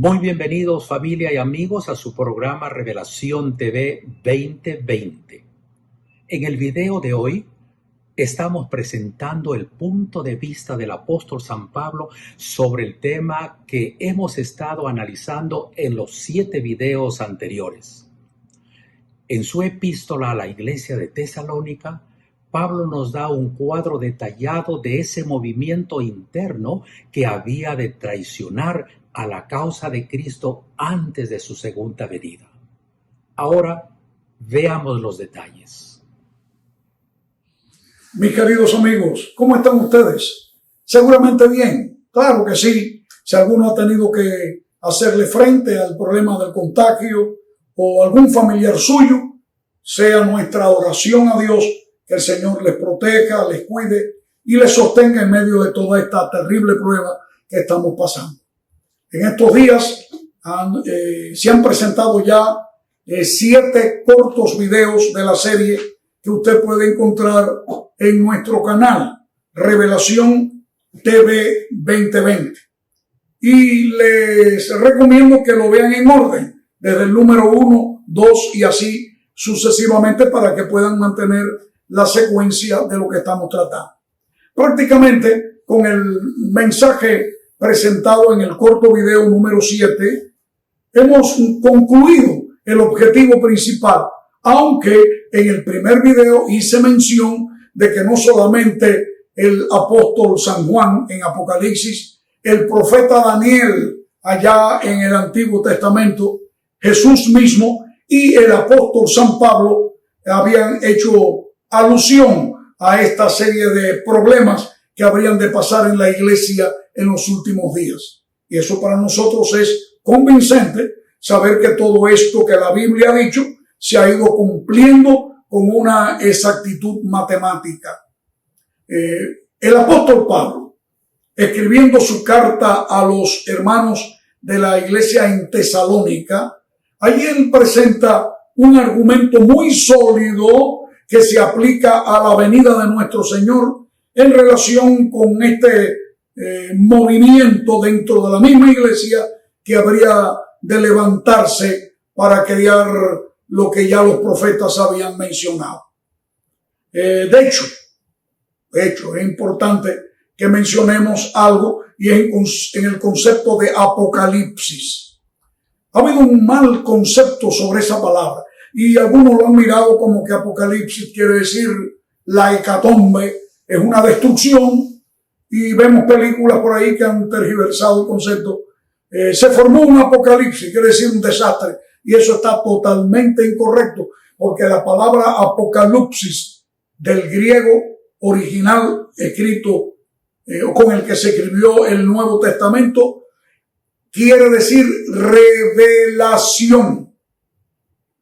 Muy bienvenidos familia y amigos a su programa Revelación TV 2020. En el video de hoy estamos presentando el punto de vista del apóstol San Pablo sobre el tema que hemos estado analizando en los 7 videos anteriores. En su epístola a la iglesia de Tesalónica, Pablo nos da un cuadro detallado de ese movimiento interno que había de traicionar a la causa de Cristo antes de su segunda venida. Ahora veamos los detalles. Mis queridos amigos, ¿cómo están ustedes? Seguramente bien, claro que sí. Si alguno ha tenido que hacerle frente al problema del contagio o algún familiar suyo, sea nuestra oración a Dios que el Señor les proteja, les cuide y les sostenga en medio de toda esta terrible prueba que estamos pasando. En estos días se han presentado ya 7 cortos videos de la serie que usted puede encontrar en nuestro canal Revelación TV 2020. Y les recomiendo que lo vean en orden, desde el número 1, 2 y así sucesivamente para que puedan mantener la secuencia de lo que estamos tratando. Prácticamente con el mensaje presentado en el corto video número 7, hemos concluido el objetivo principal, aunque en el primer video hice mención de que no solamente el apóstol San Juan en Apocalipsis, el profeta Daniel allá en el Antiguo Testamento, Jesús mismo y el apóstol San Pablo habían hecho alusión a esta serie de problemas que habrían de pasar en la iglesia en los últimos días. Y eso para nosotros es convincente, saber que todo esto que la Biblia ha dicho se ha ido cumpliendo con una exactitud matemática. El apóstol Pablo, escribiendo su carta a los hermanos de la iglesia en Tesalónica, allí él presenta un argumento muy sólido que se aplica a la venida de nuestro Señor en relación con este movimiento dentro de la misma iglesia que habría de levantarse para crear lo que ya los profetas habían mencionado. De hecho, es importante que mencionemos algo y en el concepto de Apocalipsis. Ha habido un mal concepto sobre esa palabra y algunos lo han mirado como que Apocalipsis quiere decir la hecatombe, es una destrucción, y vemos películas por ahí que han tergiversado el concepto. Se formó un apocalipsis, quiere decir un desastre, y eso está totalmente incorrecto, porque la palabra apocalipsis del griego original escrito con el que se escribió el Nuevo Testamento quiere decir revelación.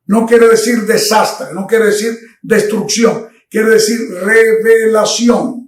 No quiere decir desastre, no quiere decir destrucción, quiere decir revelación.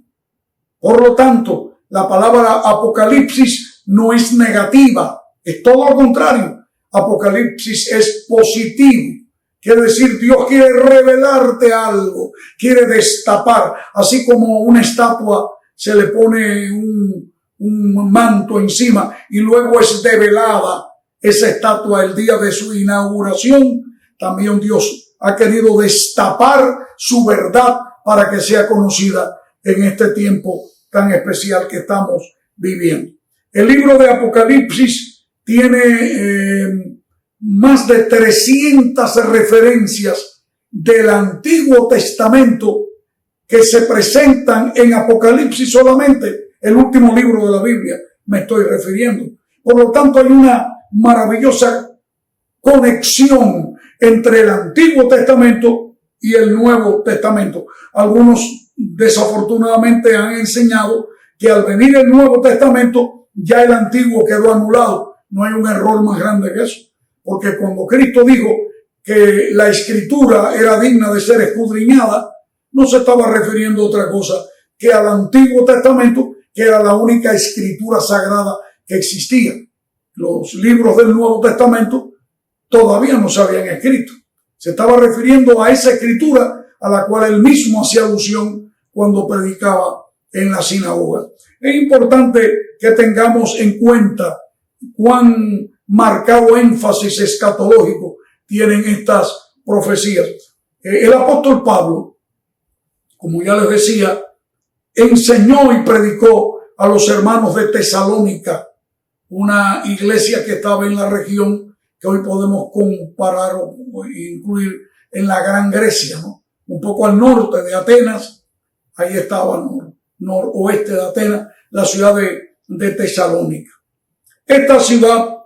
Por lo tanto, la palabra apocalipsis no es negativa, es todo lo contrario. Apocalipsis es positivo. Quiere decir, Dios quiere revelarte algo, quiere destapar, así como una estatua se le pone un manto encima y luego es develada esa estatua el día de su inauguración. También Dios ha querido destapar su verdad para que sea conocida en este tiempo tan especial que estamos viviendo. El libro de Apocalipsis tiene más de 300 referencias del Antiguo Testamento que se presentan en Apocalipsis solamente, el último libro de la Biblia, me estoy refiriendo. Por lo tanto, hay una maravillosa conexión entre el Antiguo Testamento y el Nuevo Testamento. Algunos desafortunadamente han enseñado que al venir el Nuevo Testamento ya el Antiguo quedó anulado. No hay un error más grande que eso, porque cuando Cristo dijo que la Escritura era digna de ser escudriñada, no se estaba refiriendo a otra cosa que al Antiguo Testamento, que era la única escritura sagrada que existía. Los libros del Nuevo Testamento todavía no se habían escrito. Se estaba refiriendo a esa escritura a la cual él mismo hacía alusión cuando predicaba en la sinagoga. Es importante que tengamos en cuenta cuán marcado énfasis escatológico tienen estas profecías. El apóstol Pablo, como ya les decía, enseñó y predicó a los hermanos de Tesalónica, una iglesia que estaba en la región que hoy podemos comparar o incluir en la Gran Grecia, ¿no? Un poco al norte de Atenas, ahí estaba noroeste de Atenas, la ciudad de Tesalónica. Esta ciudad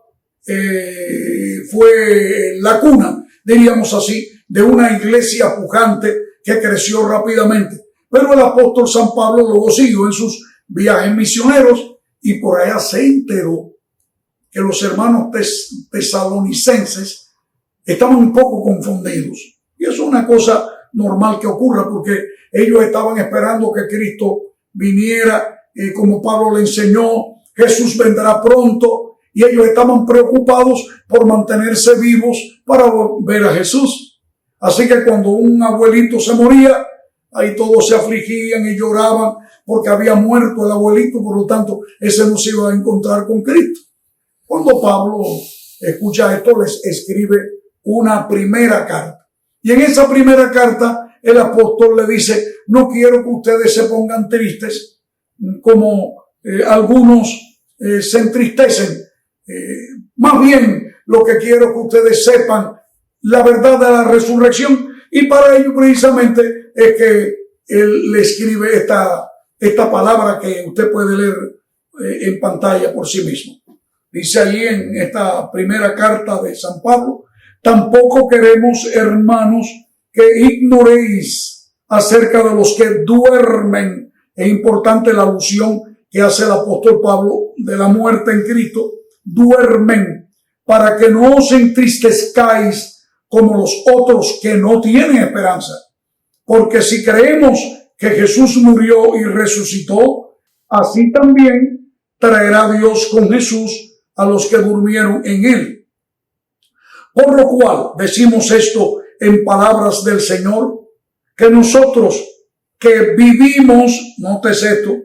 fue la cuna, diríamos así, de una iglesia pujante que creció rápidamente. Pero el apóstol San Pablo luego siguió en sus viajes misioneros y por allá se enteró que los hermanos tesalonicenses estaban un poco confundidos. Y eso es una cosa normal que ocurra porque ellos estaban esperando que Cristo viniera, como Pablo le enseñó, Jesús vendrá pronto, y ellos estaban preocupados por mantenerse vivos para ver a Jesús. Así que cuando un abuelito se moría, ahí todos se afligían y lloraban porque había muerto el abuelito, por lo tanto, ese no se iba a encontrar con Cristo. Cuando Pablo escucha esto, les escribe una primera carta. Y en esa primera carta, el apóstol le dice, no quiero que ustedes se pongan tristes, como algunos se entristecen. Más bien, lo que quiero es que ustedes sepan la verdad de la resurrección. Y para ello, precisamente, es que él le escribe esta palabra que usted puede leer en pantalla por sí mismo. Dice allí en esta primera carta de San Pablo, tampoco queremos, hermanos, que ignoréis acerca de los que duermen. Es importante la alusión que hace el apóstol Pablo de la muerte en Cristo. Duermen, para que no os entristezcáis como los otros que no tienen esperanza. Porque si creemos que Jesús murió y resucitó, así también traerá Dios con Jesús a los que durmieron en él. Por lo cual decimos esto en palabras del Señor, que nosotros que vivimos, nótese esto,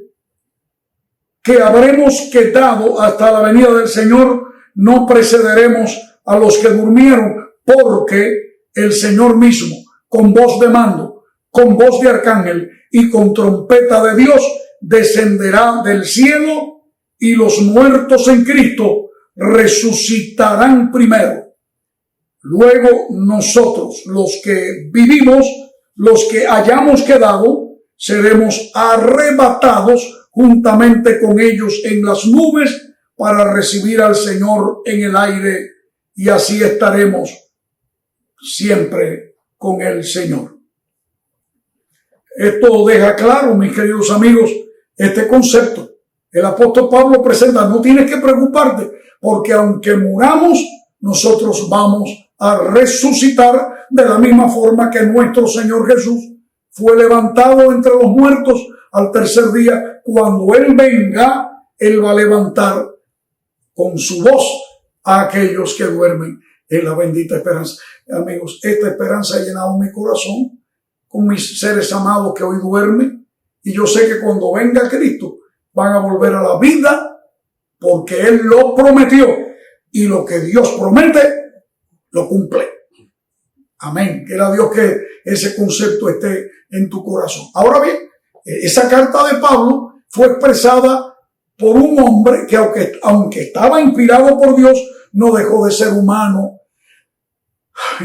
que habremos quedado hasta la venida del Señor, no precederemos a los que durmieron, porque el Señor mismo, con voz de mando, con voz de arcángel y con trompeta de Dios, descenderá del cielo, y los muertos en Cristo resucitarán primero. Luego nosotros, los que vivimos, los que hayamos quedado, seremos arrebatados juntamente con ellos en las nubes para recibir al Señor en el aire, y así estaremos siempre con el Señor. Esto deja claro, mis queridos amigos, este concepto. El apóstol Pablo presenta, no tienes que preocuparte, porque aunque muramos, nosotros vamos a resucitar de la misma forma que nuestro Señor Jesús fue levantado entre los muertos al tercer día. Cuando Él venga, Él va a levantar con su voz a aquellos que duermen en la bendita esperanza. Amigos, esta esperanza ha llenado mi corazón con mis seres amados que hoy duermen, y yo sé que cuando venga Cristo van a volver a la vida, porque Él lo prometió, y lo que Dios promete lo cumple. Amén. Quiera Dios que ese concepto esté en tu corazón. Ahora bien, esa carta de Pablo fue expresada por un hombre que aunque estaba inspirado por Dios, no dejó de ser humano.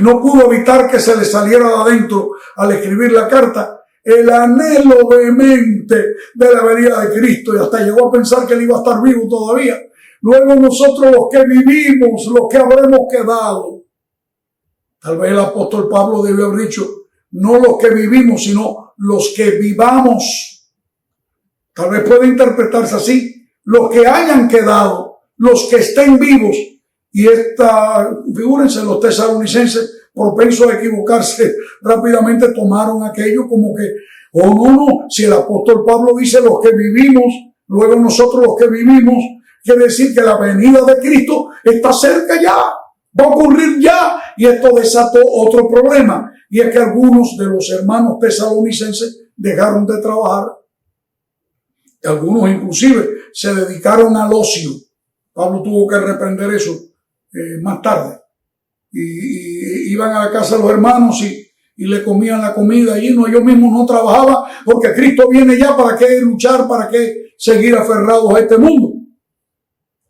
No pudo evitar que se le saliera de adentro al escribir la carta el anhelo vehemente de la venida de Cristo, y hasta llegó a pensar que él iba a estar vivo todavía. Luego nosotros, los que vivimos, los que habremos quedado. Tal vez el apóstol Pablo debió haber dicho, no los que vivimos, sino los que vivamos. Tal vez puede interpretarse así, los que hayan quedado, los que estén vivos. Y figúrense, los tesalonicenses, propensos a equivocarse rápidamente, tomaron aquello como que, no, si el apóstol Pablo dice los que vivimos, luego nosotros los que vivimos, quiere decir que la venida de Cristo está cerca ya, va a ocurrir ya, y esto desató otro problema, y es que algunos de los hermanos tesalonicenses dejaron de trabajar, algunos inclusive se dedicaron al ocio. Pablo tuvo que reprender eso. más tarde. Y iban a la casa de los hermanos y le comían la comida allí. No, ellos mismos no trabajaban porque Cristo viene ya. ¿Para qué luchar? ¿Para qué seguir aferrados a este mundo?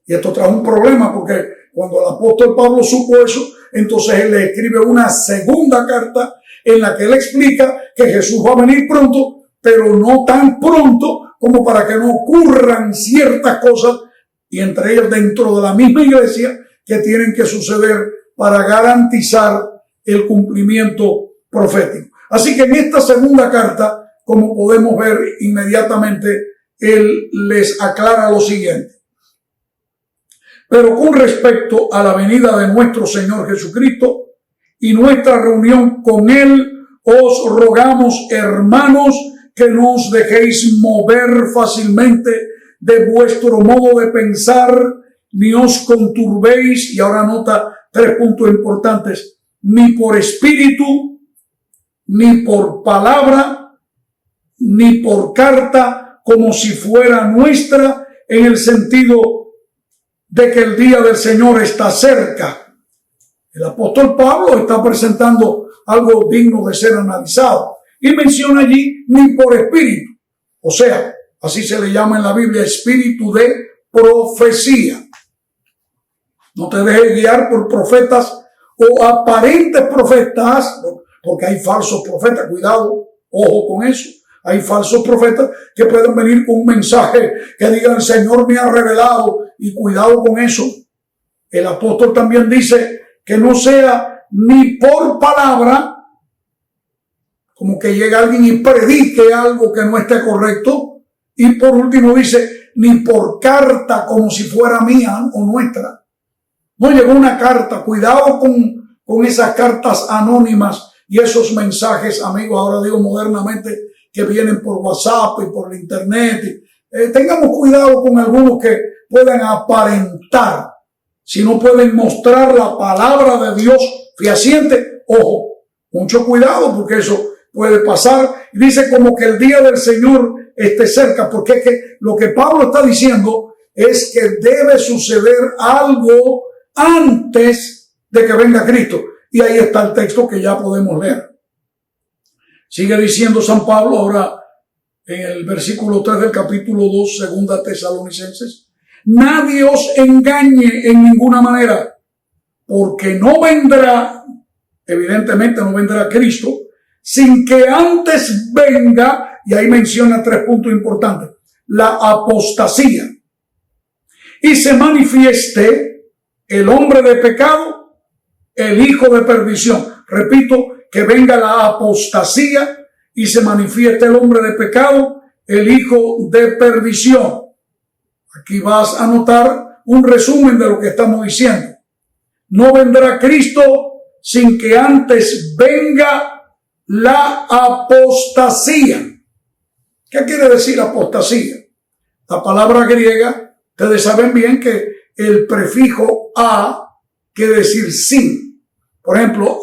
Y esto trajo un problema porque cuando el apóstol Pablo supo eso, entonces él le escribe una segunda carta en la que él explica que Jesús va a venir pronto, pero no tan pronto como para que no ocurran ciertas cosas, y entre ellas dentro de la misma iglesia, que tienen que suceder para garantizar el cumplimiento profético. Así que en esta segunda carta, como podemos ver inmediatamente, él les aclara lo siguiente. Pero con respecto a la venida de nuestro Señor Jesucristo y nuestra reunión con Él, os rogamos, hermanos, que no os dejéis mover fácilmente de vuestro modo de pensar, ni os conturbéis, y ahora nota 3 puntos importantes, ni por espíritu, ni por palabra, ni por carta, como si fuera nuestra, en el sentido de que el día del Señor está cerca. El apóstol Pablo está presentando algo digno de ser analizado y menciona allí ni por espíritu, o sea, así se le llama en la Biblia, espíritu de profecía. No te dejes guiar por profetas o aparentes profetas, porque hay falsos profetas, cuidado, ojo con eso. Hay falsos profetas que pueden venir con un mensaje que diga el Señor me ha revelado, y cuidado con eso. El apóstol también dice que no sea ni por palabra, como que llegue alguien y predique algo que no esté correcto, y por último dice ni por carta, como si fuera mía o nuestra. No llegó una carta, cuidado con esas cartas anónimas y esos mensajes, amigos, ahora digo modernamente, que vienen por WhatsApp y por la internet. Tengamos cuidado con algunos que puedan aparentar, si no pueden mostrar la palabra de Dios fehaciente. Ojo, mucho cuidado, porque eso puede pasar. Y dice como que el día del Señor esté cerca, porque es que lo que Pablo está diciendo es que debe suceder algo antes de que venga Cristo. Y ahí está el texto que ya podemos leer. Sigue diciendo San Pablo ahora en el versículo 3 del capítulo 2, segunda Tesalonicenses. Nadie os engañe en ninguna manera, porque no vendrá, evidentemente no vendrá Cristo, sin que antes venga, y ahí menciona 3 puntos importantes, la apostasía, y se manifieste el hombre de pecado, el hijo de perdición. Repito, que venga la apostasía y se manifieste el hombre de pecado, el hijo de perdición. Aquí vas a notar un resumen de lo que estamos diciendo. No vendrá Cristo sin que antes venga la apostasía. ¿Qué quiere decir apostasía? La palabra griega, ustedes saben bien que el prefijo a quiere decir sin. Por ejemplo,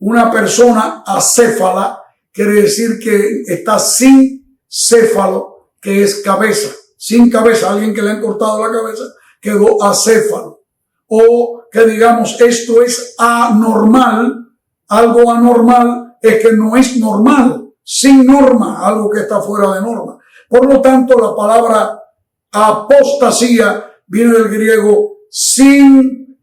una persona acéfala quiere decir que está sin céfalo, que es cabeza. Sin cabeza, alguien que le han cortado la cabeza, quedó acéfalo. O que digamos, esto es anormal, algo anormal es que no es normal, sin norma, algo que está fuera de norma. Por lo tanto, la palabra apostasía viene del griego sin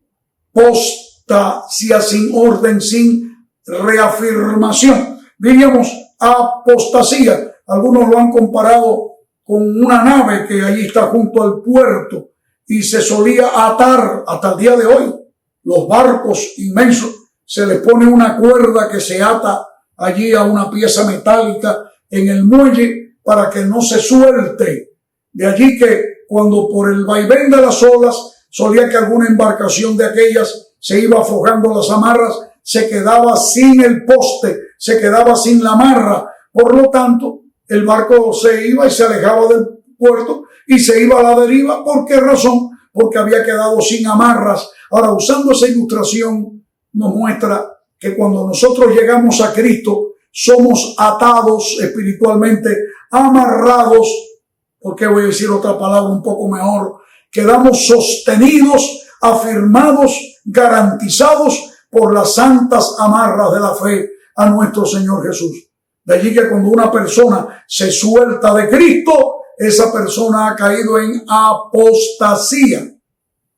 postasia, sin orden, sin reafirmación. Diríamos apostasía. Algunos lo han comparado con una nave que allí está junto al puerto y se solía atar hasta el día de hoy. Los barcos inmensos se les pone una cuerda que se ata allí a una pieza metálica en el muelle para que no se suelte. De allí que cuando por el vaivén de las olas solía que alguna embarcación de aquellas se iba aflojando las amarras, se quedaba sin el poste, se quedaba sin la amarra. Por lo tanto, el barco se iba y se alejaba del puerto y se iba a la deriva. ¿Por qué razón? Porque había quedado sin amarras. Ahora, usando esa ilustración, nos muestra que cuando nosotros llegamos a Cristo, somos atados espiritualmente, amarrados, ¿por qué voy a decir otra palabra un poco mejor? Quedamos sostenidos afirmados, garantizados por las santas amarras de la fe a nuestro Señor Jesús. De allí que cuando una persona se suelta de Cristo, esa persona ha caído en apostasía.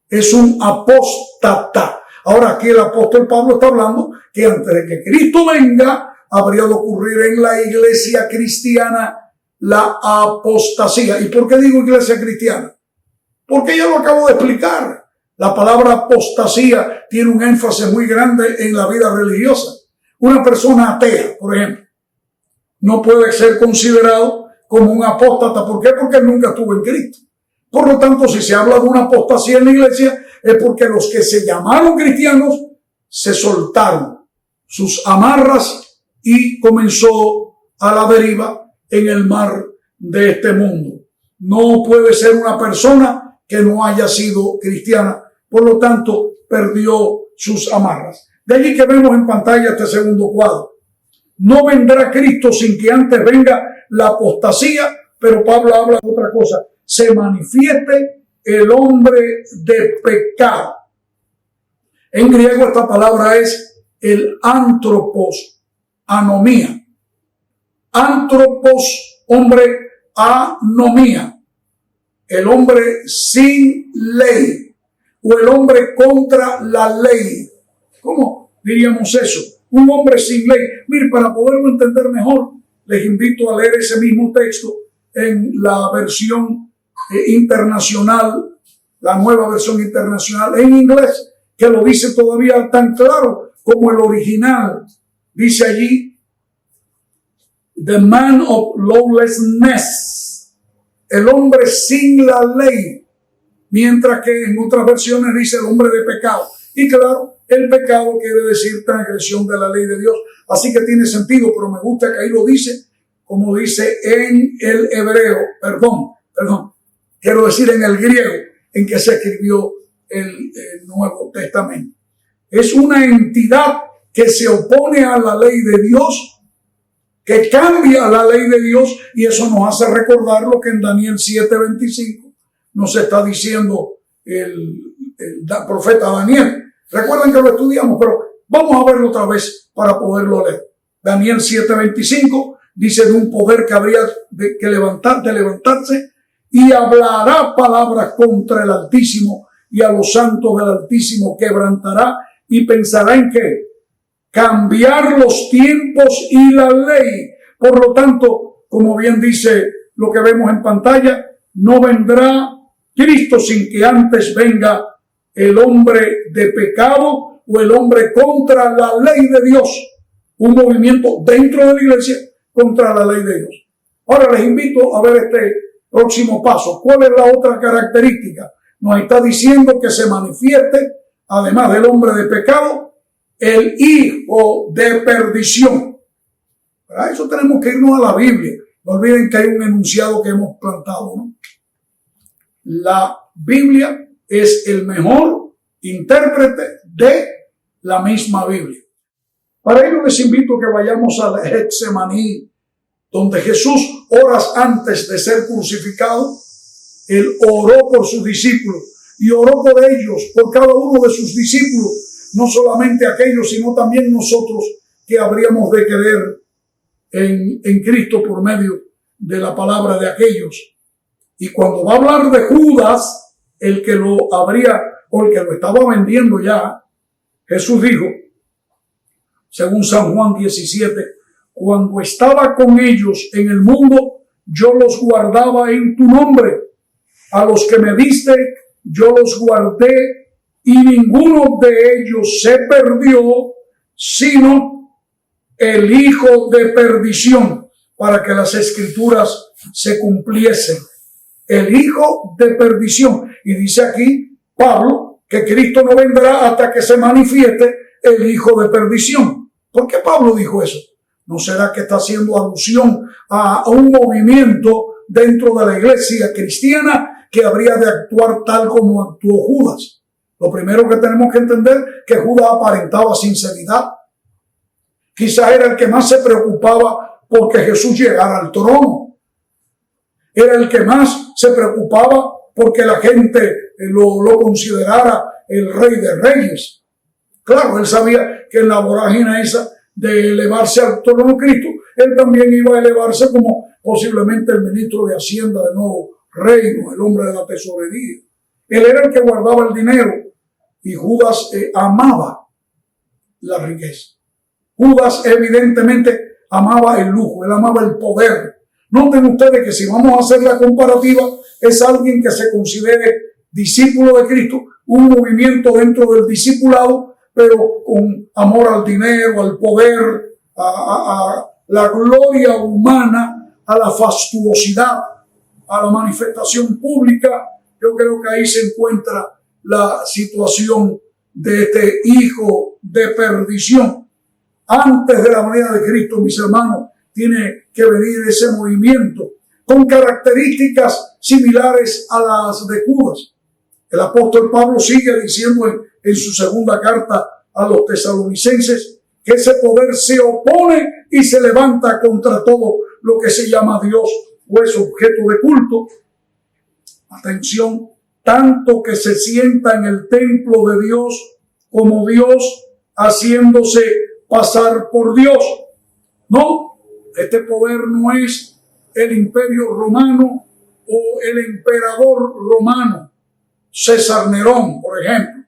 Es un apóstata. Ahora aquí el apóstol Pablo está hablando que antes de que Cristo venga, habría de ocurrir en la iglesia cristiana la apostasía. ¿Y por qué digo iglesia cristiana? Porque ya lo acabo de explicar. La palabra apostasía tiene un énfasis muy grande en la vida religiosa. Una persona atea, por ejemplo, no puede ser considerado como un apóstata. ¿Por qué? Porque él nunca estuvo en Cristo. Por lo tanto, si se habla de una apostasía en la iglesia, es porque los que se llamaron cristianos se soltaron sus amarras y comenzó a la deriva en el mar de este mundo. No puede ser una persona que no haya sido cristiana, por lo tanto, perdió sus amarras. De allí que vemos en pantalla este segundo cuadro. No vendrá Cristo sin que antes venga la apostasía, pero Pablo habla de otra cosa. Se manifieste el hombre de pecado. En griego esta palabra es el antropos, anomía. Antropos, hombre, anomía. El hombre sin ley o el hombre contra la ley. ¿Cómo diríamos eso? Un hombre sin ley. Mire, para poderlo entender mejor, les invito a leer ese mismo texto en la versión internacional, la nueva versión internacional en inglés, que lo dice todavía tan claro como el original. Dice allí, the man of lawlessness, el hombre sin la ley, mientras que en otras versiones dice el hombre de pecado. Y claro, el pecado quiere decir transgresión de la ley de Dios. Así que tiene sentido, pero me gusta que ahí lo dice, como dice en el hebreo, quiero decir en el griego, en que se escribió el Nuevo Testamento. Es una entidad que se opone a la ley de Dios, que cambia la ley de Dios, y eso nos hace recordar lo que en Daniel 7:25 nos está diciendo el profeta Daniel. Recuerden que lo estudiamos, pero vamos a verlo otra vez para poderlo leer. Daniel 7:25 dice de un poder que habría de levantarse y hablará palabras contra el Altísimo, y a los santos del Altísimo quebrantará, y pensará en qué: cambiar los tiempos y la ley. Por lo tanto, como bien dice lo que vemos en pantalla, no vendrá Cristo sin que antes venga el hombre de pecado o el hombre contra la ley de Dios. Un movimiento dentro de la iglesia contra la ley de Dios. Ahora les invito a ver este próximo paso. ¿Cuál es la otra característica? Nos está diciendo que se manifieste, además del hombre de pecado, el hijo de perdición. Para eso tenemos que irnos a la Biblia. No olviden que hay un enunciado que hemos plantado, ¿no? La Biblia es el mejor intérprete de la misma Biblia. Para ello les invito a que vayamos al Getsemaní, donde Jesús, horas antes de ser crucificado, él oró por sus discípulos y oró por ellos, por cada uno de sus discípulos, no solamente aquellos, sino también nosotros que habríamos de creer en Cristo por medio de la palabra de aquellos. Y cuando va a hablar de Judas, el que lo habría, o el que lo estaba vendiendo ya, Jesús dijo, según San Juan 17, cuando estaba con ellos en el mundo, yo los guardaba en tu nombre. A los que me diste, yo los guardé, y ninguno de ellos se perdió, sino el hijo de perdición, para que las escrituras se cumpliesen. El hijo de perdición. Y dice aquí Pablo que Cristo no vendrá hasta que se manifieste el hijo de perdición. ¿Por qué Pablo dijo eso? ¿No será que está haciendo alusión a un movimiento dentro de la iglesia cristiana que habría de actuar tal como actuó Judas? Lo primero que tenemos que entender que Judas aparentaba sinceridad. Quizás era el que más se preocupaba porque Jesús llegara al trono. Era el que más se preocupaba porque la gente lo considerara el Rey de Reyes. Claro, él sabía que en la vorágine esa de elevarse al trono de Cristo, él también iba a elevarse como posiblemente el ministro de Hacienda del nuevo reino, el hombre de la tesorería. Él era el que guardaba el dinero y Judas amaba la riqueza. Judas evidentemente amaba el lujo, él amaba el poder. Noten ustedes que si vamos a hacer la comparativa, es alguien que se considere discípulo de Cristo, un movimiento dentro del discipulado, pero con amor al dinero, al poder, a la gloria humana, a la fastuosidad, a la manifestación pública. Yo creo que ahí se encuentra la situación de este hijo de perdición. Antes de la venida de Cristo, mis hermanos, tiene que venir ese movimiento con características similares a las de Judas. El apóstol Pablo sigue diciendo en su segunda carta a los tesalonicenses que ese poder se opone y se levanta contra todo lo que se llama Dios o es objeto de culto. Atención, tanto que se sienta en el templo de Dios como Dios haciéndose pasar por Dios. No, este poder no es el imperio romano o el emperador romano, César Nerón, por ejemplo.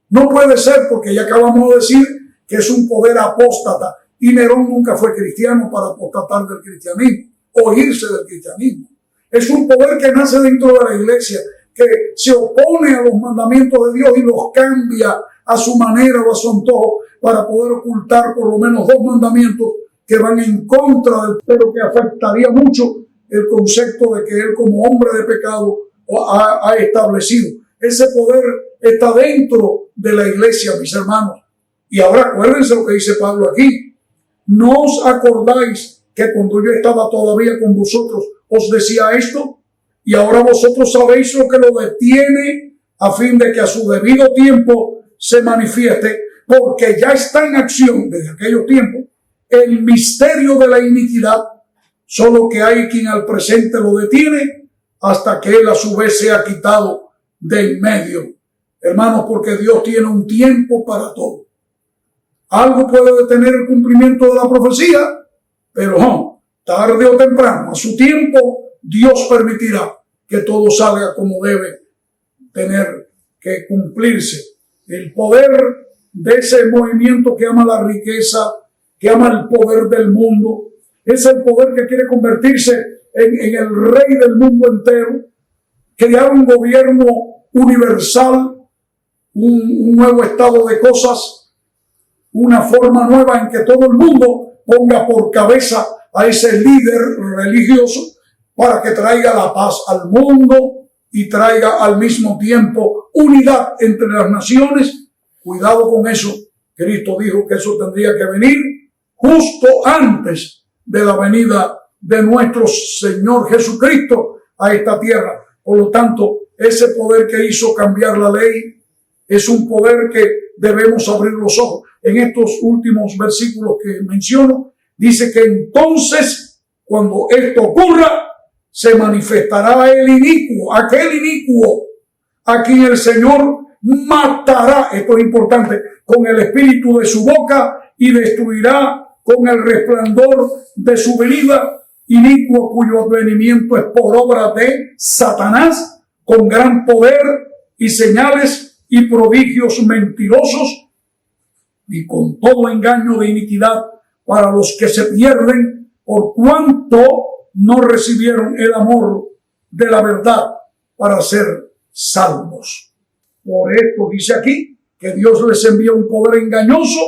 No puede ser, porque ya acabamos de decir que es un poder apóstata y Nerón nunca fue cristiano para apostatar del cristianismo o irse del cristianismo. Es un poder que nace dentro de la iglesia, que se opone a los mandamientos de Dios y los cambia a su manera o a su antojo para poder ocultar por lo menos dos mandamientos que van en contra del, pero que afectaría mucho el concepto de que él como hombre de pecado ha establecido. Ese poder está dentro de la iglesia, mis hermanos. Y ahora acuérdense lo que dice Pablo aquí. ¿No os acordáis que cuando yo estaba todavía con vosotros os decía esto? Y ahora vosotros sabéis lo que lo detiene a fin de que a su debido tiempo se manifieste, porque ya está en acción desde aquellos tiempos el misterio de la iniquidad, solo que hay quien al presente lo detiene hasta que él a su vez sea quitado de en medio. Hermanos, porque Dios tiene un tiempo para todo. Algo puede detener el cumplimiento de la profecía, pero no, tarde o temprano, a su tiempo, Dios permitirá que todo salga como debe tener que cumplirse. El poder de ese movimiento que ama la riqueza, que ama el poder del mundo, es el poder que quiere convertirse en el rey del mundo entero, crear un gobierno universal, un nuevo estado de cosas, una forma nueva en que todo el mundo ponga por cabeza a ese líder religioso para que traiga la paz al mundo y traiga al mismo tiempo unidad entre las naciones. Cuidado con eso. Cristo dijo que eso tendría que venir justo antes de la venida de nuestro Señor Jesucristo a esta tierra. Por lo tanto, ese poder que hizo cambiar la ley es un poder que debemos abrir los ojos. En estos últimos versículos que menciono, dice que entonces, cuando esto ocurra, se manifestará el inicuo, aquel inicuo a quien el Señor matará, esto es importante, con el espíritu de su boca y destruirá con el resplandor de su venida, inicuo cuyo advenimiento es por obra de Satanás, con gran poder y señales y prodigios mentirosos y con todo engaño de iniquidad para los que se pierden por cuanto no recibieron el amor de la verdad para ser salvos. Por esto dice aquí que Dios les envía un poder engañoso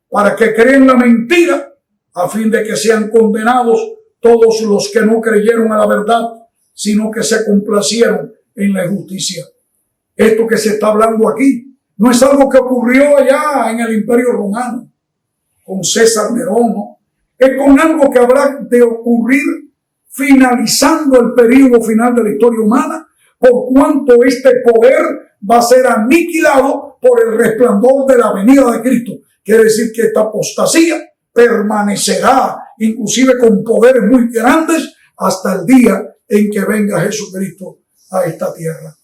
para que creen la mentira, a fin de que sean condenados todos los que no creyeron a la verdad, sino que se complacieron en la injusticia. Esto que se está hablando aquí no es algo que ocurrió allá en el Imperio Romano, con César Nerón, ¿no? Es con algo que habrá de ocurrir finalizando el período final de la historia humana, por cuanto este poder va a ser aniquilado por el resplandor de la venida de Cristo. Quiere decir que esta apostasía permanecerá, inclusive con poderes muy grandes, hasta el día en que venga Jesucristo a esta tierra.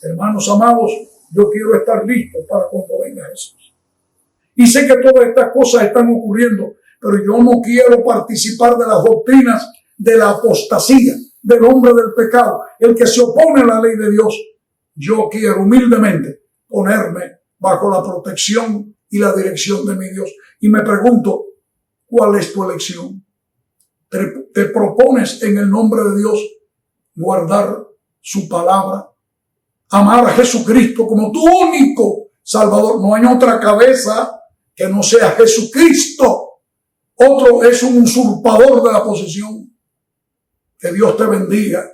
Hermanos amados, Yo quiero estar listo para cuando venga Jesús. Y sé que todas estas cosas están ocurriendo, pero yo no quiero participar de las doctrinas de la apostasía, del hombre del pecado, el que se opone a la ley de Dios. Yo quiero humildemente ponerme bajo la protección y la dirección de mi Dios. Y me pregunto, ¿cuál es tu elección? ¿Te propones en el nombre de Dios guardar su palabra? Amar a Jesucristo como tu único Salvador. No hay otra cabeza que no sea Jesucristo. Otro es un usurpador de la posición. Que Dios te bendiga.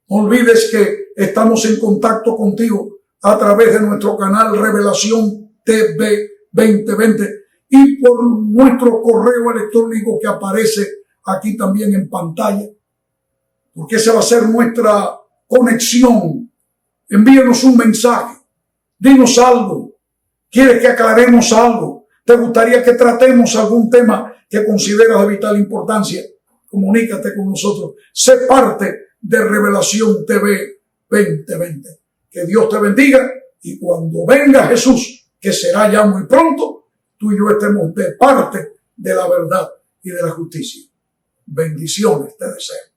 No olvides que estamos en contacto contigo a través de nuestro canal Revelación TV 2020 y por nuestro correo electrónico que aparece aquí también en pantalla, porque esa va a ser nuestra conexión. Envíenos un mensaje, dinos algo, quieres que aclaremos algo, te gustaría que tratemos algún tema que consideras de vital importancia, comunícate con nosotros, sé parte de Revelación TV 2020. Que Dios te bendiga y cuando venga Jesús, que será ya muy pronto, tú y yo estemos de parte de la verdad y de la justicia. Bendiciones te deseo.